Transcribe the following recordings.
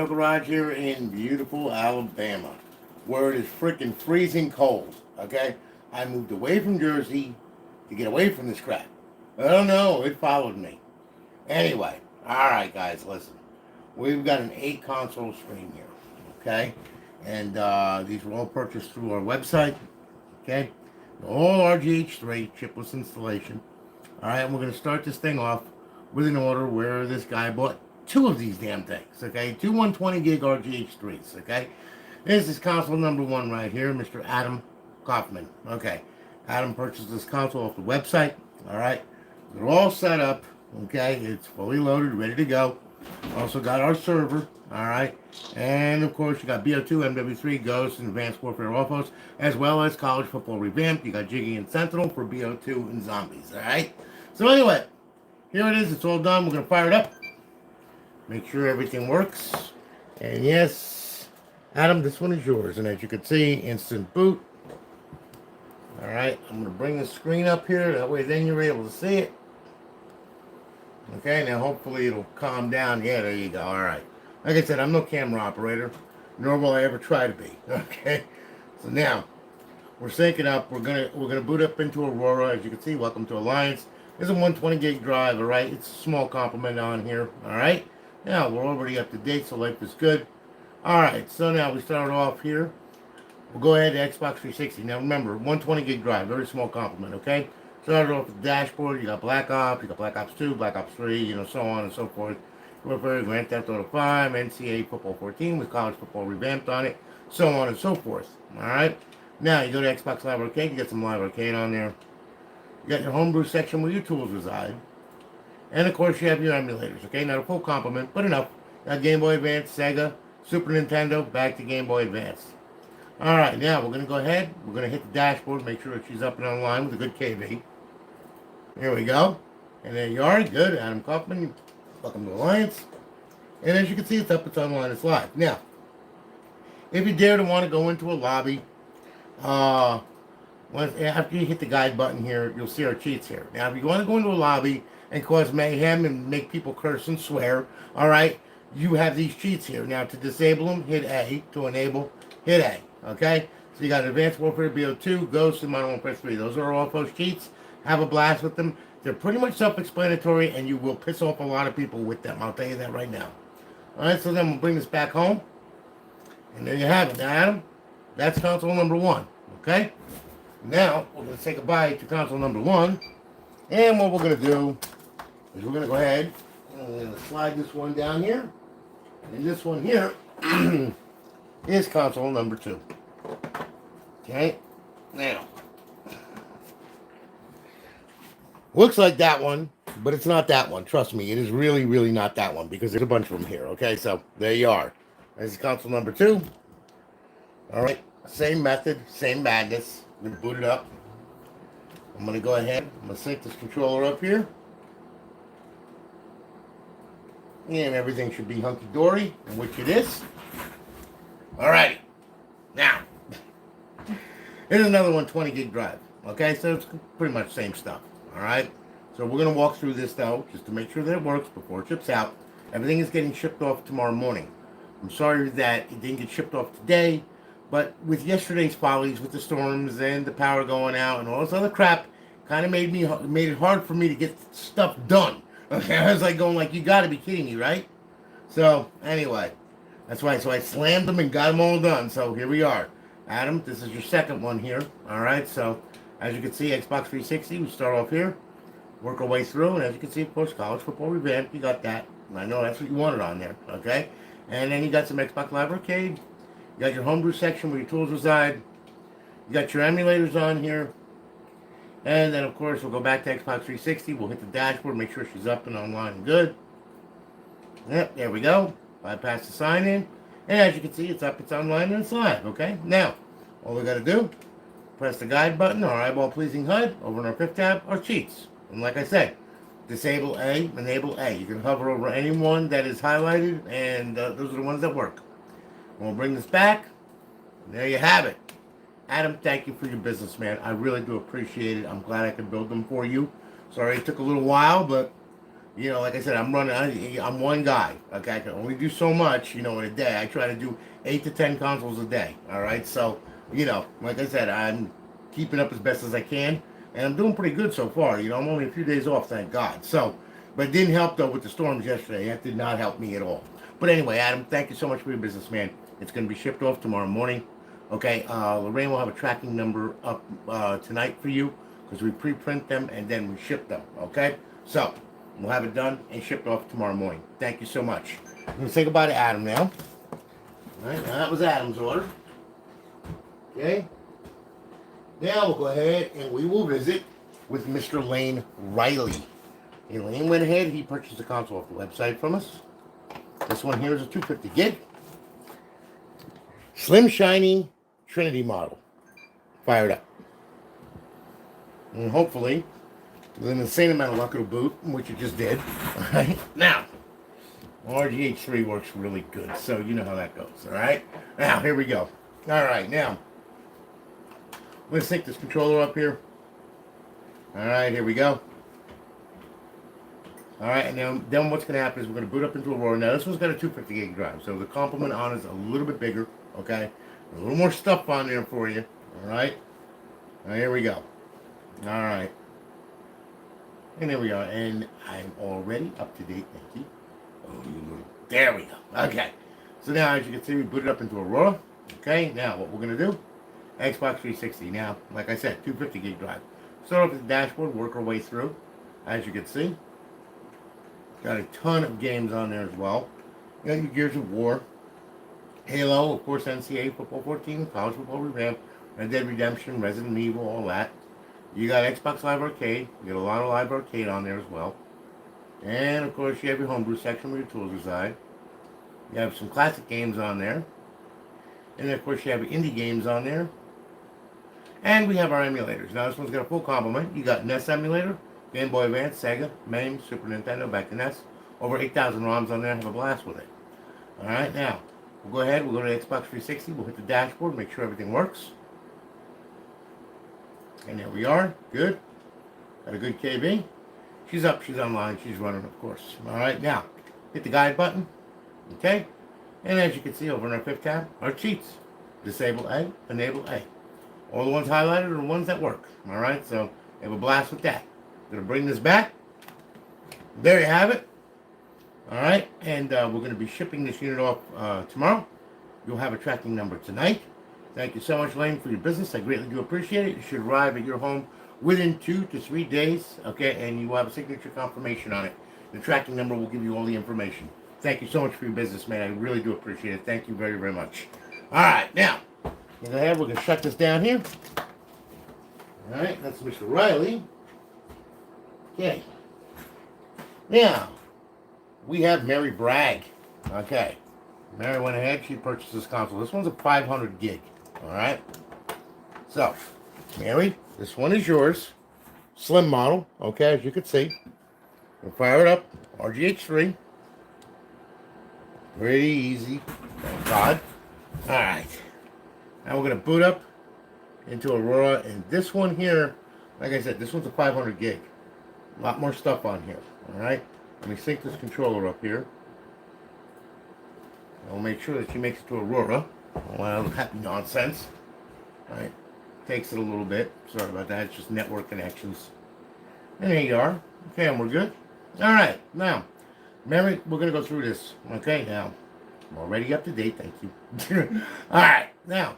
Garage here in beautiful Alabama, where it is freaking freezing cold. Okay, I moved away from Jersey to get away from this crap. I don't know, it followed me. Anyway, all right, guys, listen. We've got an 8 console screen here. Okay, and these were all purchased through our website. Okay, all RGH3 chipless installation. All right, and we're going to start this thing off with an order where this guy bought two of these damn things, okay? Two 120 gig RGH3s, okay? This is console number one right here, Mr. Adam Kaufman. Okay, Adam purchased this console off the website, all right? They're all set up, okay? It's fully loaded, ready to go. Also got our server, all right? And, of course, you got BO2, MW3, Ghost, and Advanced Warfare Offhosts, as well as College Football Revamped. You got Jiggy and Sentinel for BO2 and Zombies, all right? So, anyway, here it is. It's all done. We're going to fire it up. Make sure everything works. And, yes, Adam, this one is yours. And as you can see, instant boot. All right, I'm going to bring the screen up here. That way then you're able to see it. Okay, now hopefully it'll calm down. Yeah, there you go. All right. Like I said, I'm no camera operator, nor will I ever try to be. Okay. So now we're syncing up. We're gonna boot up into Aurora. As you can see, welcome to Alliance. There's a 120 gig drive. All right. It's a small complement on here. All right. Now we're already up to date, so life is good. All right. So now we start off here. We'll go ahead to Xbox 360. Now remember, 120 gig drive, very small complement. Okay. Started off with the dashboard. You got Black Ops, you got Black Ops 2, Black Ops 3, you know, so on and so forth. Warfare, Grand Theft Auto 5, Ncaa Football 14 with College Football Revamped on it, so on and so forth. Alright? Now, you go to Xbox Live Arcade, you get some Live Arcade on there. You got your homebrew section where your tools reside. And, of course, you have your emulators, okay? Not a full complement, but enough. You got Game Boy Advance, Sega, Super Nintendo, back to Game Boy Advance. Alright, now we're going to go ahead. We're going to hit the dashboard, make sure that she's up and online with a good KV. Here we go. And there you are. Good. Adam Kaufman. Welcome to Alliance. And as you can see, it's up. It's online. It's live. Now, if you dare to want to go into a lobby, after you hit the guide button here, you'll see our cheats here. Now, if you want to go into a lobby and cause mayhem and make people curse and swear, all right, you have these cheats here. Now, to disable them, hit A. To enable, hit A. Okay? So you got Advanced Warfare, BO2, Ghost, and Modern Warfare 3. Those are all those cheats. Have a blast with them. They're pretty much self-explanatory, and you will piss off a lot of people with them. I'll tell you that right now. All right, so then we'll bring this back home. And there you have it. Now, Adam, that's console number one. Okay? Now, we're going to say goodbye to console number one. And what we're going to do is we're going to go ahead and slide this one down here. And this one here is console number two. Okay? Now, looks like that one, but it's not that one. Trust me, it is really, really not that one because there's a bunch of them here. Okay, so there you are. This is console number two. All right, same method, same madness. I'm going to boot it up. I'm going to go ahead. I'm going to sync this controller up here. And everything should be hunky-dory, which it is. All right. Now, here's another 120 gig drive. Okay, so it's pretty much the same stuff. All right, so we're going to walk through this, though, just to make sure that it works before it ships out. Everything is getting shipped off tomorrow morning. I'm sorry that it didn't get shipped off today, but with yesterday's follies, with the storms and the power going out and all this other crap, kind of made it hard for me to get stuff done. Okay, I was like going like, you got to be kidding me, right? So, anyway, that's why. So I slammed them and got them all done. So here we are. Adam, this is your second one here. All right, so as you can see, Xbox 360, we start off here, work our way through, and as you can see, of course, College Football Revamped, you got that. And I know that's what you wanted on there, okay? And then you got some Xbox Live Arcade, you got your homebrew section where your tools reside, you got your emulators on here, and then, of course, we'll go back to Xbox 360, we'll hit the dashboard, make sure she's up and online and good. Yep, there we go. Bypass the sign-in, and as you can see, it's up, it's online, and it's live, okay? Now, all we got to do, press the guide button, our eyeball-pleasing HUD. Over in our fifth tab, our cheats. And like I said, disable A, enable A. You can hover over any one that is highlighted, and those are the ones that work. We'll bring this back. And there you have it. Adam, thank you for your business, man. I really do appreciate it. I'm glad I could build them for you. Sorry it took a little while, but You know, like I said, I'm one guy. Okay, I can only do so much, you know, in a day. I try to do 8 to 10 consoles a day. All right, so you know, like I said, I'm keeping up as best as I can, and I'm doing pretty good so far. You know, I'm only a few days off, thank God. So, but it didn't help though with the storms yesterday. That did not help me at all. But anyway, Adam, thank you so much for your business, man. It's going to be shipped off tomorrow morning. Okay, Lorraine will have a tracking number up tonight for you because we pre-print them and then we ship them. Okay, so we'll have it done and shipped off tomorrow morning. Thank you so much. I'm going to say goodbye to Adam now. All right, now that was Adam's order. Okay, now we'll go ahead and we will visit with Mr. Lane Riley. Okay, Lane went ahead, he purchased the console off the website from us. This one here is a 250 gig. Slim Shiny Trinity model. Fired up. And hopefully, with an insane amount of luck it'll boot, which it just did. Alright, now, RGH3 works really good, so you know how that goes, alright? Now, here we go. Alright, now, I'm going to sync this controller up here. Alright, here we go. Alright, and then what's going to happen is we're going to boot up into Aurora. Now, this one's got a 250 gig drive, so the complement on is a little bit bigger, okay? A little more stuff on there for you, alright? Now, here we go. Alright. And there we are, and I'm already up to date, thank you. Oh, you little... There we go. Okay. So now, as you can see, we booted up into Aurora. Okay, now what we're going to do, Xbox 360. Now, like I said, 250 gig drive. Start off with the dashboard, work our way through, as you can see. Got a ton of games on there as well. You got your Gears of War, Halo, of course, Ncaa Football 14, College Football Revamped, Red Dead Redemption, Resident Evil, all that. You got Xbox Live Arcade. You got a lot of Live Arcade on there as well. And, of course, you have your homebrew section where your tools reside. You have some classic games on there. And, of course, you have indie games on there. And we have our emulators. Now, this one's got a full complement. You got NES emulator, Game Boy Advance, Sega, MAME, Super Nintendo, back to NES. Over 8,000 ROMs on there. Have a blast with it. Alright, now, we'll go ahead. We'll go to Xbox 360. We'll hit the dashboard. Make sure everything works. And there we are. Good. Got a good KB. She's up. She's online. She's running, of course. Alright, now, hit the guide button. Okay. And as you can see over in our fifth tab, our cheats. Disable A, enable A. All the ones highlighted are the ones that work. Alright, so have a blast with that. Going to bring this back. There you have it. Alright, and we're going to be shipping this unit off tomorrow. You'll have a tracking number tonight. Thank you so much, Lane, for your business. I greatly do appreciate it. It should arrive at your home within 2 to 3 days. Okay, and you will have a signature confirmation on it. The tracking number will give you all the information. Thank you so much for your business, man. I really do appreciate it. Thank you very, very much. Alright, now, go ahead. We're going to shut this down here. Alright, that's Mr. Riley. Okay. Now, we have Mary Bragg. Okay. Mary went ahead. She purchased this console. This one's a 500 gig. Alright. So, Mary, this one is yours. Slim model. Okay, as you can see. We'll fire it up. RGH3. Pretty easy. Thank God. Alright. Now we're going to boot up into Aurora. And this one here, like I said, this one's a 500 gig. A lot more stuff on here. Alright. Let me sync this controller up here. I'll make sure that she makes it to Aurora. Well, that nonsense. Alright. Takes it a little bit. Sorry about that. It's just network connections. And there you are. Okay, and we're good. Alright. Now, Mary, we're going to go through this. Okay, now. I'm already up to date. Thank you. Alright. Now.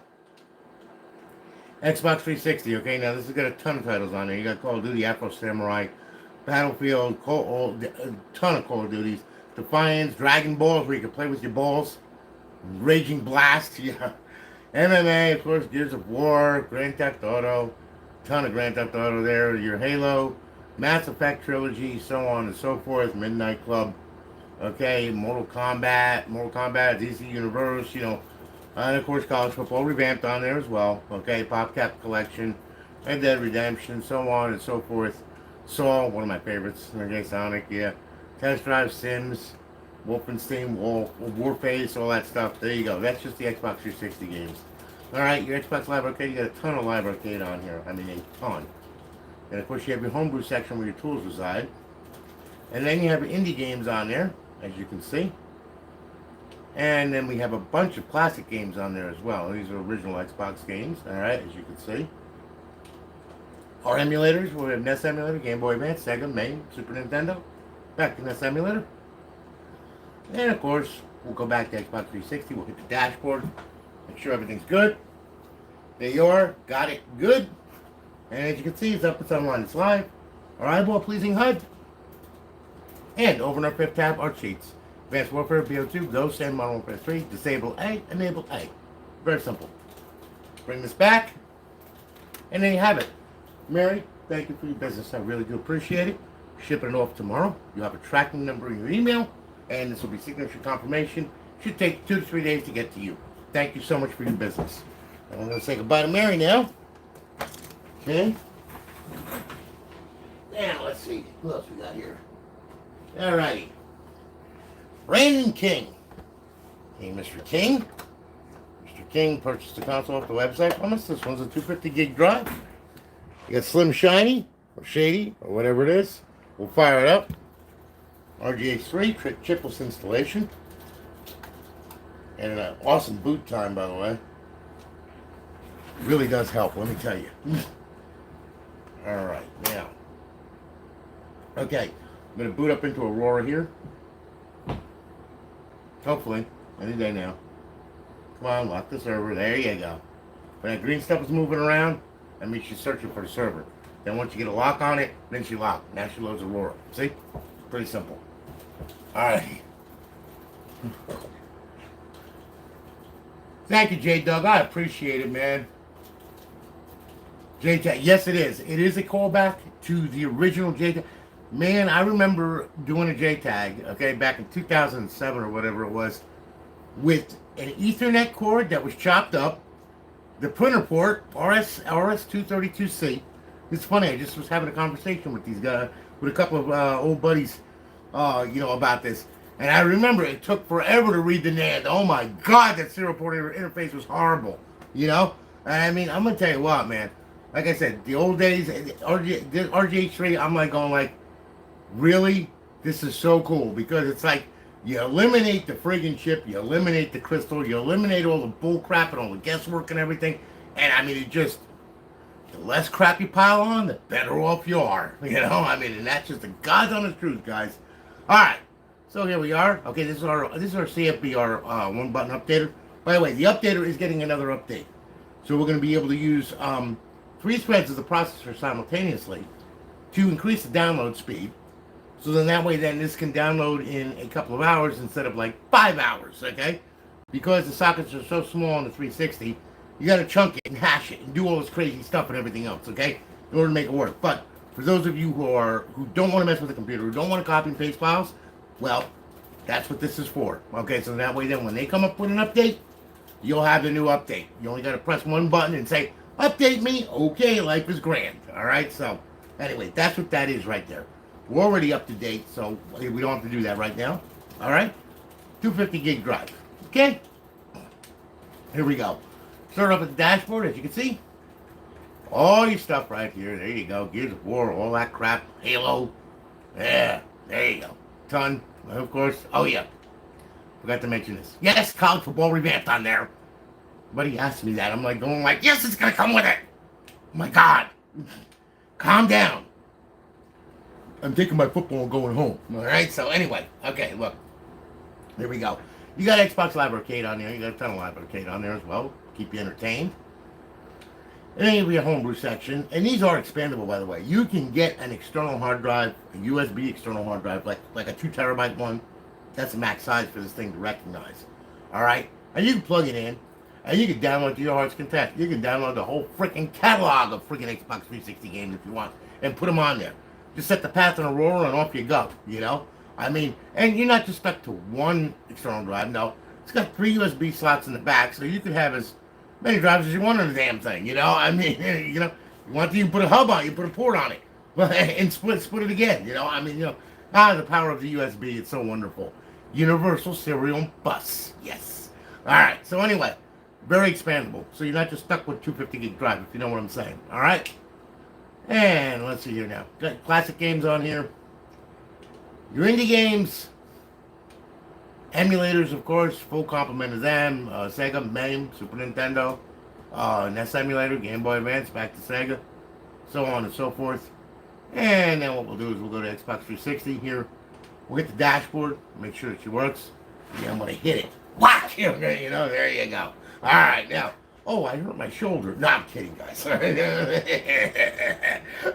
Xbox 360. Okay, now this has got a ton of titles on there. You got Call of Duty, Afro Samurai, Battlefield, a ton of Call of Duties. Defiance, Dragon Balls, where you can play with your balls. Raging Blast, yeah. MMA, of course, Gears of War, Grand Theft Auto, ton of Grand Theft Auto there. Your Halo, Mass Effect Trilogy, so on and so forth. Midnight Club, okay. Mortal Kombat, DC Universe, you know. And of course, College Football Revamped on there as well. Okay, PopCap Collection, Red Dead Redemption, so on and so forth. Saw, one of my favorites. Okay, Sonic, yeah. Test Drive, Sims, Wolfenstein, Warface, all that stuff. There you go. That's just the Xbox 360 games. Alright, your Xbox Live Arcade, you got a ton of Live Arcade on here. I mean, a ton. And of course, you have your homebrew section where your tools reside. And then you have indie games on there, as you can see. And then we have a bunch of classic games on there as well. These are original Xbox games, alright, as you can see. Our emulators, we have NES emulator, Game Boy Advance, Sega, Mega, Super Nintendo. Back to NES emulator. And of course, we'll go back to Xbox 360, we'll hit the dashboard, make sure everything's good. There you are, got it good. And as you can see, it's up, it's online, it's live. Our eyeball pleasing HUD. And over in our fifth tab, our cheats. Advanced Warfare, BO2, Ghost, and Modern Warfare 3. Disable A, enable A. Very simple. Bring this back. And there you have it. Mary, thank you for your business. I really do appreciate it. Shipping it off tomorrow. You have a tracking number in your email. And this will be signature confirmation. Should take 2 to 3 days to get to you. Thank you so much for your business. And I'm going to say goodbye to Mary now. Okay. Now, let's see. Who else we got here? Alrighty. Brandon King. Hey, Mr. King. Mr. King purchased the console off the website from us. This one's a 250 gig drive. You got Slim Shiny, or Shady, or whatever it is. We'll fire it up. RGH3, chipless installation. And an awesome boot time, by the way. It really does help, let me tell you. Alright, now. Okay, I'm going to boot up into Aurora here. Hopefully, any day now. Come on, lock the server. There you go. When that green stuff is moving around, that means she's searching for the server. Then once you get a lock on it, then she locked. Now she loads Aurora. See? Pretty simple. Alright. Thank you, J-Doug. I appreciate it, man. GtaV, yes it is. It is a callback to the original GtaV. Man, I remember doing a JTAG, okay, back in 2007 or whatever it was, with an Ethernet cord that was chopped up, the printer port, RS-232C. It's funny, I just was having a conversation with these guys, with a couple of old buddies, about this. And I remember it took forever to read the NAND. Oh my God, that serial port interface was horrible, I mean, I'm going to tell you what, man. Like I said, the old days, RGH3, I'm like going like, really? This is so cool, because it's like you eliminate the friggin' chip, you eliminate the crystal, you eliminate all the bull crap and all the guesswork and everything, and I mean, it just, the less crap you pile on, the better off you are, I mean, and that's just the God's honest truth, guys. Alright, so here we are. Okay, this is our CFBR one button updater. By the way, the updater is getting another update, so we're going to be able to use 3 threads of the processor simultaneously to increase the download speed. So then that way, this can download in a couple of hours instead of like 5 hours, okay? Because the sockets are so small on the 360, you got to chunk it and hash it and do all this crazy stuff and everything else, okay? In order to make it work. But for those of you who don't want to mess with the computer, who don't want to copy and paste files, well, that's what this is for, okay? So that way, then when they come up with an update, you'll have the new update. You only got to press one button and say, update me, okay, life is grand, all right? So anyway, that's what that is right there. We're already up to date, so we don't have to do that right now. All right? 250 gig drive. Okay? Here we go. Start off with the dashboard, as you can see. All your stuff right here. There you go. Gears of War, all that crap. Halo. Yeah, there you go. Ton. Of course. Oh, yeah. Forgot to mention this. Yes, College Football Revamped on there. Buddy asked me that. I'm like going like, yes, it's going to come with it. Oh, my God. Calm down. I'm taking my football and going home. Alright, so anyway. Okay, look. There we go. You got Xbox Live Arcade on there. You got a ton of Live Arcade on there as well. Keep you entertained. And then you have your homebrew section. And these are expandable, by the way. You can get an external hard drive, a USB external hard drive, like a 2 terabyte one. That's the max size for this thing to recognize. Alright? And you can plug it in. And you can download to your heart's content. You can download the whole freaking catalog of freaking Xbox 360 games if you want. And put them on there. Just set the path on Aurora and off you go, I mean, and you're not just stuck to one external drive, no. It's got 3 USB slots in the back, so you can have as many drives as you want on the damn thing, I mean, you want to, you can put a hub on it, you put a port on it, and split it again, I mean, the power of the USB, it's so wonderful. Universal Serial Bus, yes. Alright, so anyway, very expandable, so you're not just stuck with 250 gig drive, if you know what I'm saying, alright? And let's see here now. Got classic games on here. Your indie games, emulators, of course, full complement of them. Sega, MAME, Super Nintendo, NES emulator, Game Boy Advance, back to Sega, so on and so forth. And then what we'll do is we'll go to Xbox 360 here. We'll hit the dashboard, make sure that she works. Yeah, I'm going to hit it. Whack! You know, there you go. All right, now. Oh, I hurt my shoulder. No, I'm kidding, guys. All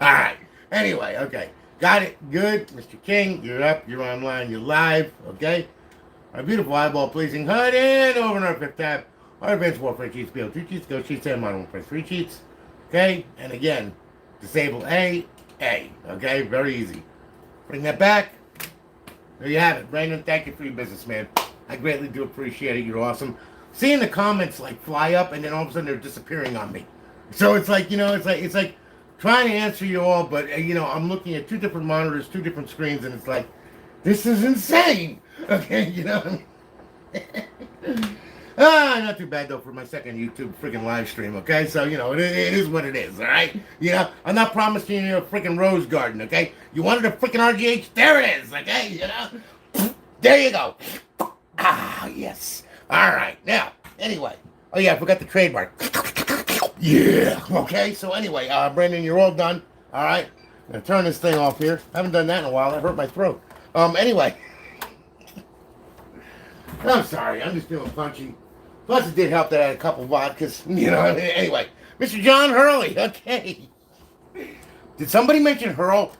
right. Anyway, okay. Got it. Good. Mr. King, you're up. You're online. You're live. Okay? Our beautiful eyeball-pleasing HUD. And over in our fifth tab, our advanced warfare cheats, BO2 cheats, go cheats, and modern warfare 3 cheats. Okay? And again, disable A. Okay? Very easy. Bring that back. There you have it. Brandon, thank you for your business, man. I greatly do appreciate it. You're awesome. Seeing the comments like fly up and then all of a sudden they're disappearing on me. So it's like, you know, it's like trying to answer you all, but you know, I'm looking at 2 different monitors, 2 different screens, and it's like, this is insane. Okay, you know. Not too bad though for my second YouTube freaking live stream. Okay, so you know, it is what it is. All right, you know, I'm not promising you a freaking rose garden. Okay, you wanted a freaking RGH, there it is. Okay, you know, there you go. Ah, yes. All right, now, anyway. Oh, yeah, I forgot the trademark. Yeah, okay, so anyway, Brandon, you're all done. All right, I'm going to turn this thing off here. I haven't done that in a while. I hurt my throat. Anyway. I'm sorry, I'm just feeling punchy. Plus, it did help that I had a couple vodkas. You know, anyway. Mr. John Hurley, okay. Did somebody mention Hurl?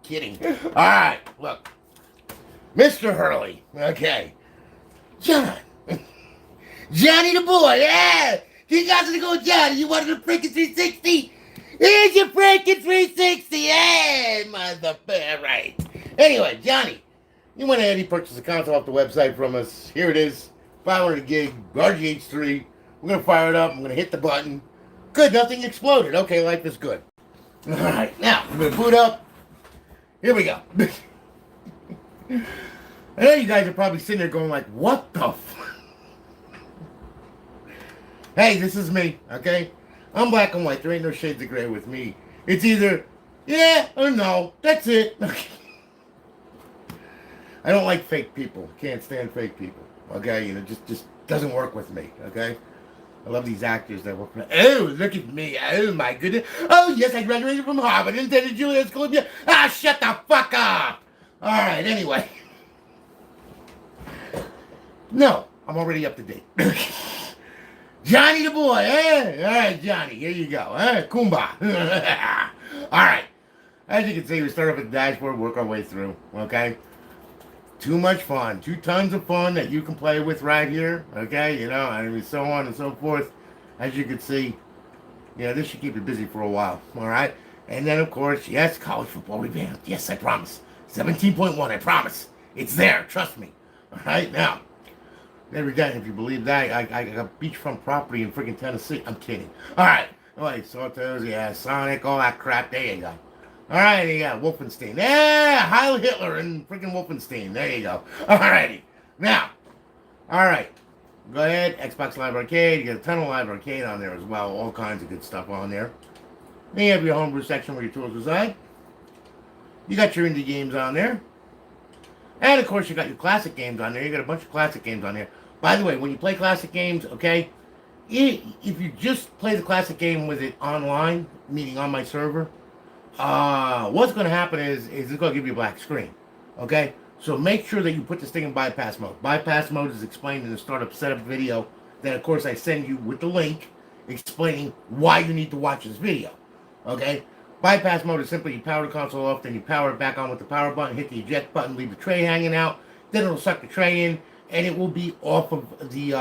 Kidding. All right, look. Mr. Hurley, okay. John. Johnny the boy, yeah. You got to go, Johnny. You wanted a freaking 360? Here's your freaking 360. Yeah, motherfucker. Right. Anyway, Johnny, you went ahead and purchased a console off the website from us. Here it is. 500 gig, RGH3. We're going to fire it up. I'm going to hit the button. Good, nothing exploded. Okay, life is good. All right, now, I'm going to boot up. Here we go. I know you guys are probably sitting there going like, what the f... Hey, this is me, okay? I'm black and white. There ain't no shades of gray with me. It's either yeah or no. That's it. I don't like fake people. Can't stand fake people. Okay? You know, just doesn't work with me, okay? I love these actors that work for... Oh, look at me. Oh, my goodness. Oh, yes, I graduated from Harvard and attended Juilliard School of... Ah, shut the fuck up! All right, anyway. No, I'm already up to date. Johnny the boy, eh? All right, Johnny, here you go. Kumba. All right. As you can see, we start off at the dashboard, work our way through, okay? Too much fun. 2 tons of fun that you can play with right here, okay? You know, and so on and so forth. As you can see, you know, this should keep you busy for a while, all right? And then, of course, yes, College Football Revamped. Yes, I promise. 17.1, I promise. It's there, trust me. All right, now, never again, if you believe that, I got beachfront property in freaking Tennessee. I'm kidding. All right, Sawtooth, yeah, Sonic, all that crap. There you go. All right, you got Wolfenstein. Yeah, Heil Hitler and freaking Wolfenstein. There you go. All righty. Now, all right, go ahead, Xbox Live Arcade. You got a ton of Live Arcade on there as well. All kinds of good stuff on there. Then you have your homebrew section where your tools reside. You got your indie games on there. And, of course, you got your classic games on there. You got a bunch of classic games on there. By the way, when you play classic games, okay, if you just play the classic game with it online, meaning on my server, what's going to happen is it's going to give you a black screen, okay? So make sure that you put this thing in bypass mode. Bypass mode is explained in the startup setup video that, of course, I send you with the link explaining why you need to watch this video, okay? Bypass mode is simply you power the console off, then you power it back on with the power button, hit the eject button, leave the tray hanging out, then it'll suck the tray in, and it will be off of the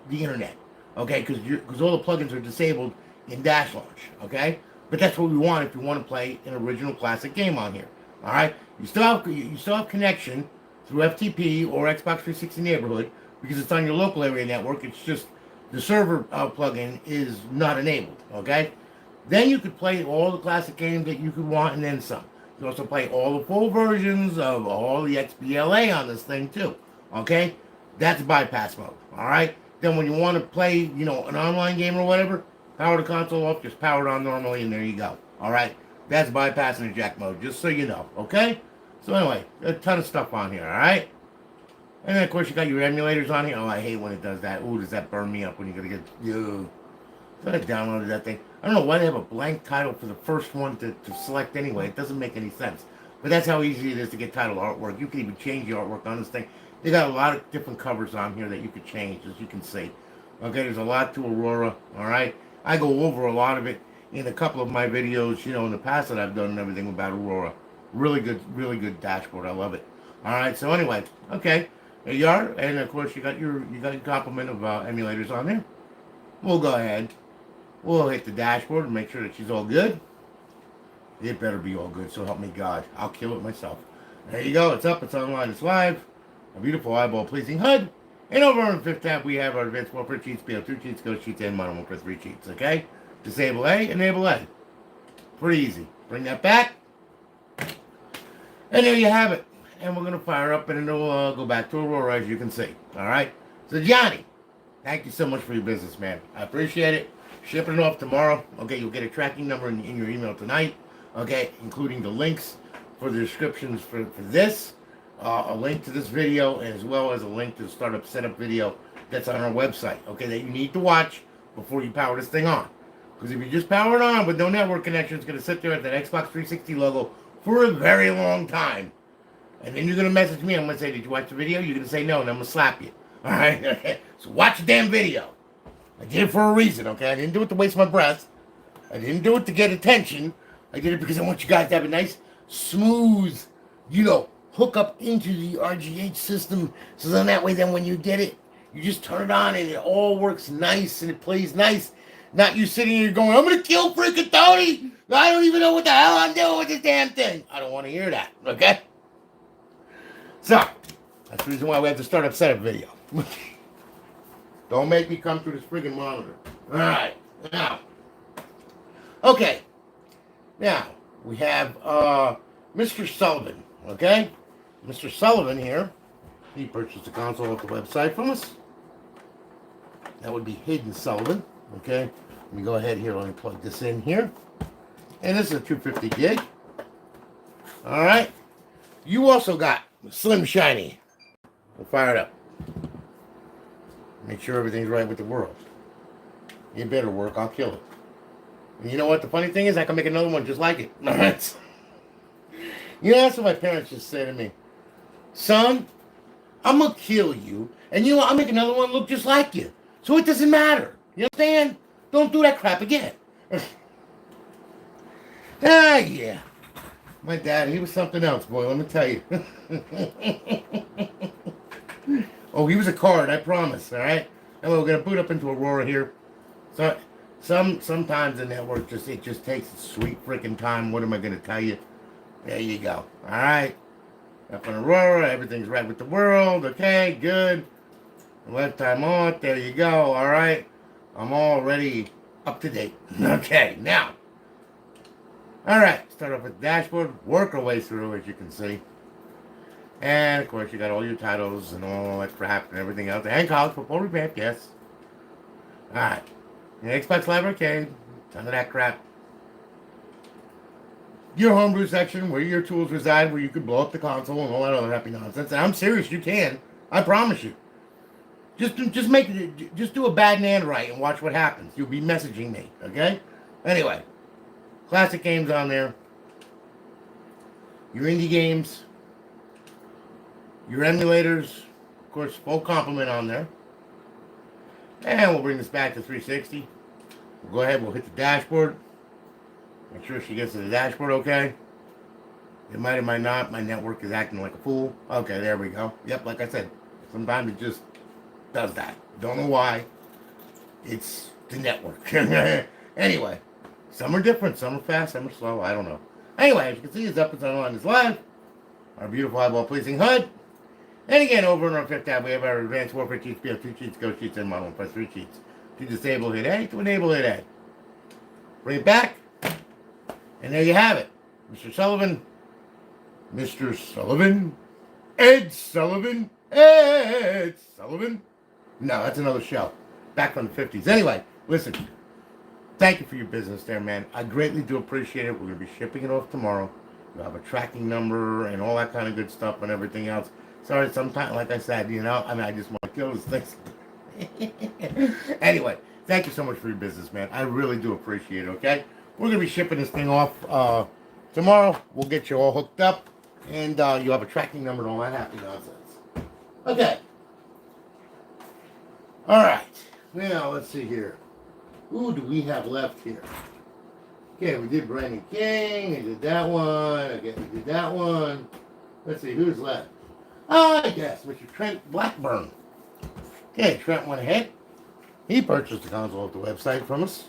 internet, okay? Because all the plugins are disabled in Dash Launch, okay? But that's what we want if you want to play an original classic game on here, all right? You still have connection through FTP or Xbox 360 Neighborhood because it's on your local area network. It's just the server plugin is not enabled, okay? Then you could play all the classic games that you could want and then some. You can also play all the full versions of all the XBLA on this thing too. Okay? That's bypass mode. Alright? Then when you want to play, you know, an online game or whatever, power the console off, just power it on normally and there you go. Alright? That's bypassing the jack mode, just so you know, okay? So anyway, a ton of stuff on here, all right? And then, of course, you got your emulators on here. Oh, I hate when it does that. Ooh, does that burn me up when you're going to get... Ew. So I downloaded that thing. I don't know why they have a blank title for the first one to select anyway. It doesn't make any sense. But that's how easy it is to get title artwork. You can even change the artwork on this thing. They got a lot of different covers on here that you could change, as you can see. Okay, there's a lot to Aurora, all right? I go over a lot of it in a couple of my videos, you know, in the past that I've done and everything about Aurora. Really good dashboard. I love it. All right, so anyway, okay. There you are, and of course you got your complement of emulators on there. We'll go ahead. We'll hit the dashboard and make sure that she's all good. It better be all good, so help me God. I'll kill it myself. There you go. It's up. It's online. It's live. A beautiful eyeball-pleasing HUD. And over on the fifth tab, we have our advanced warfare cheats, BO2 cheats, ghost cheats, and modern warfare 3 cheats. Okay? Disable A, enable A. Pretty easy. Bring that back. And there you have it. And we're going to fire up, and it'll go back to Aurora, as you can see. All right? So, Johnny, thank you so much for your business, man. I appreciate it. Shipping it off tomorrow. Okay, you'll get a tracking number in your email tonight. Okay, including the links for the descriptions for this. A link to this video, as well as a link to the startup setup video that's on our website. Okay, that you need to watch before you power this thing on. Because if you just power it on with no network connection, it's going to sit there at that Xbox 360 logo for a very long time. And then you're going to message me. I'm going to say, did you watch the video? You're going to say no, and I'm going to slap you. All right? Okay. So watch the damn video. I did it for a reason, okay? I didn't do it to waste my breath. I didn't do it to get attention. I did it because I want you guys to have a nice, smooth, you know, hook up into the RGH system. So then that way, then when you get it, you just turn it on and it all works nice and it plays nice. Not you sitting here going, I'm going to kill freaking Tony. I don't even know what the hell I'm doing with this damn thing. I don't want to hear that, okay? So, that's the reason why we have to start up setup video. Don't make me come through this friggin' monitor. Alright, now. Okay. Now, we have Mr. Sullivan, okay? Mr. Sullivan here, he purchased the console off the website from us. That would be Hayden Sullivan, okay? Let me go ahead here, let me plug this in here. And this is a 250 gig. Alright. You also got Slim Shiny. We'll fire it up. Make sure everything's right with the world. It better work, I'll kill it. And you know what the funny thing is? I can make another one just like it. Alright? You know, that's what my parents just said to me. Son, I'm going to kill you. And you know what? I'll make another one look just like you. So it doesn't matter. You understand? Don't do that crap again. Yeah. My dad, he was something else, boy, let me tell you. Oh, he was a card, I promise, all right? And we're going to boot up into Aurora here. So, sometimes the network just takes its sweet freaking time. What am I going to tell you? There you go. All right. Up on Aurora, everything's right with the world. Okay, good. Left time on. There you go. All right. I'm already up to date. Okay, now. All right. Start off with the dashboard. Work our way through, as you can see. And, of course, you got all your titles and all that crap and everything else. And College Football Revamped, yes. All right. Your Xbox Live Arcade. None of that crap. Your homebrew section, where your tools reside, where you could blow up the console and all that other happy nonsense. And I'm serious, you can. I promise you. Just do a bad and right and watch what happens. You'll be messaging me, okay? Anyway, classic games on there. Your indie games. Your emulators. Of course, full complement on there. And we'll bring this back to 360. We'll go ahead, we'll hit the dashboard. Make sure she gets to the dashboard okay. It might or might not. My network is acting like a fool. Okay, there we go. Yep, like I said, sometimes it just does that. Don't know why. It's the network. Anyway, some are different. Some are fast, some are slow. I don't know. Anyway, as you can see, it's up, it's online, it's live. Our beautiful eyeball-pleasing HUD. And again, over in our fifth tab, we have our advanced warfare cheats, BO2 cheats, ghost cheats, and modern warfare 3 cheats. To disable, hit A. To enable, hit A. Bring it back. And there you have it. Mr. Sullivan. Mr. Sullivan. Ed Sullivan. Ed Sullivan. No, that's another show. Back from the 50s. Anyway, listen. thank you for your business there, man. I greatly do appreciate it. We're going to be shipping it off tomorrow. You'll have a tracking number and all that kind of good stuff and everything else. Sorry, sometimes, like I said, I just want to kill this thing. Anyway, thank you so much for your business, man. I really do appreciate it, okay? We're going to be shipping this thing off tomorrow. We'll get you all hooked up, and you'll have a tracking number and all that happy nonsense. Okay. All right. Now, let's see here. Who do we have left here? Okay, we did Brandon King. We did that one. Okay, we did that one. Let's see, who's left? I guess Mr. Trent Blackburn. Okay, Trent went ahead. He purchased the console off the website from us.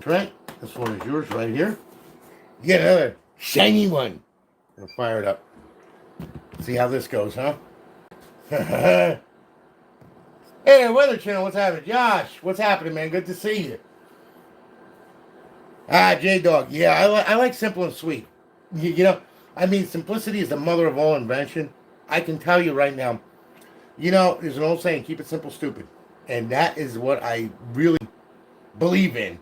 Trent, this one is yours right here. You get another shiny one. We'll fire it up. See how this goes, huh? Hey, Weather Channel, what's happening? Josh, what's happening, man? Good to see you. J-Dog. Yeah, I like simple and sweet. Simplicity is the mother of all invention. I can tell you right now, there's an old saying, keep it simple, stupid. And that is what I really believe in.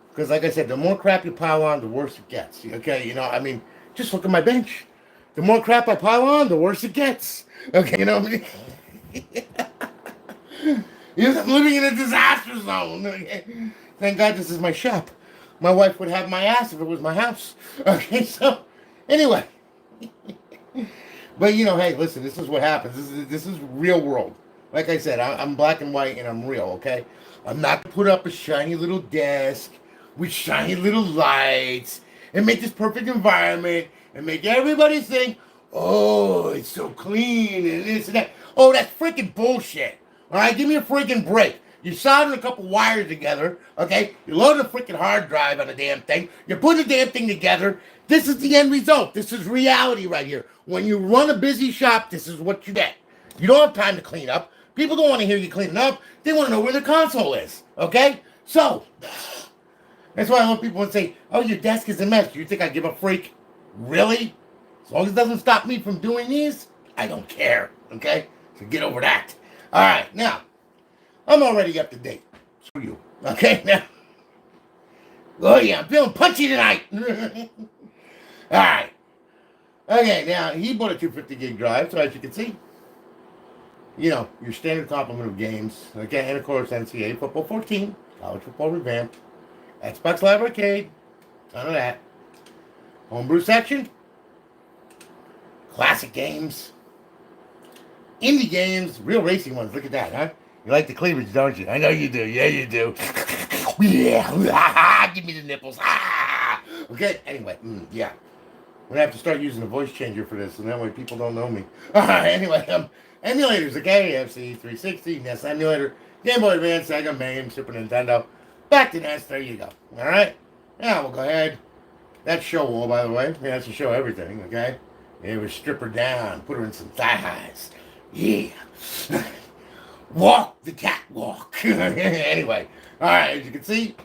Because like I said, the more crap you pile on, the worse it gets. Okay, just look at my bench. The more crap I pile on, the worse it gets. Okay, you know what I mean? I'm living in a disaster zone. Okay? Thank God this is my shop. My wife would have my ass if it was my house. Okay, so, anyway. But, hey, listen, this is what happens. This is real world. Like I said, I'm black and white and I'm real, okay? I'm not going to put up a shiny little desk with shiny little lights and make this perfect environment and make everybody think, oh, it's so clean and this and that. Oh, that's freaking bullshit. All right, give me a freaking break. You soldered a couple wires together, okay? You loaded a freaking hard drive on the damn thing. You put the damn thing together. This is the end result. This is reality right here. When you run a busy shop, this is what you get. You don't have time to clean up. People don't want to hear you cleaning up. They want to know where the console is, okay? So, that's why a lot of people would say, oh, your desk is a mess. Do you think I give a freak? Really? As long as it doesn't stop me from doing these, I don't care, okay? So get over that. All right, now, I'm already up to date. Screw you, okay? Now, oh, yeah, I'm feeling punchy tonight. All right. Okay, now, he bought a 250 gig drive, so as you can see, your standard complement of games, okay, and of course, Ncaa Football 14, College Football Revamped, Xbox Live Arcade, none of that. Homebrew section, classic games, indie games, real racing ones, look at that, huh? You like the cleavage, don't you? I know you do, yeah, you do. Yeah, give me the nipples, okay, anyway, yeah. I'm going to have to start using a voice changer for this, and that way people don't know me. All right, anyway, emulators, okay? FC 360, NES emulator, Game Boy Advance, Sega, MAME, Super Nintendo. Back to NES, there you go. All right? Now we'll go ahead. That's show wall, by the way. Yeah, that's to show everything, okay? It was strip her down, put her in some thigh highs. Yeah. Walk the catwalk. Anyway, all right, as you can see,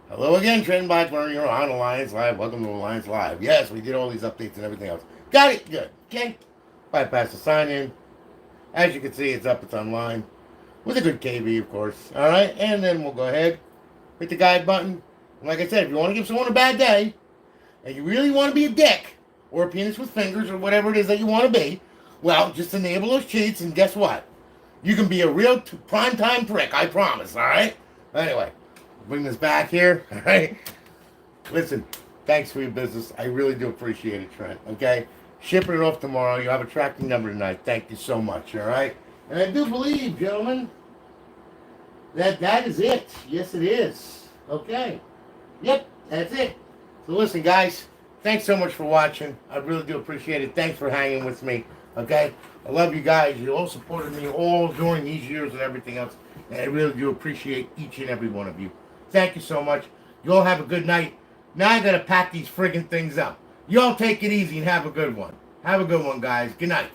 hello again, Trent Blackburn. You're on Alliance Live. Welcome to Alliance Live. Yes, we did all these updates and everything else. Got it? Good. Okay. Bypass the sign-in. As you can see, it's up. It's online. With a good KV, of course. All right? And then we'll go ahead. Hit the guide button. And like I said, if you want to give someone a bad day, and you really want to be a dick, or a penis with fingers, or whatever it is that you want to be, well, just enable those cheats, and guess what? You can be a real prime-time prick, I promise, all right? Anyway. Bring this back here, all right? Listen, thanks for your business. I really do appreciate it, Trent, okay? Shipping it off tomorrow. You have a tracking number tonight. Thank you so much, all right? And I do believe, gentlemen, that is it. Yes, it is. Okay. Yep, that's it. So listen, guys, thanks so much for watching. I really do appreciate it. Thanks for hanging with me, okay? I love you guys. You all supported me all during these years and everything else, and I really do appreciate each and every one of you. Thank you so much. You all have a good night. Now I gotta pack these friggin' things up. You all take it easy and have a good one. Have a good one, guys. Good night.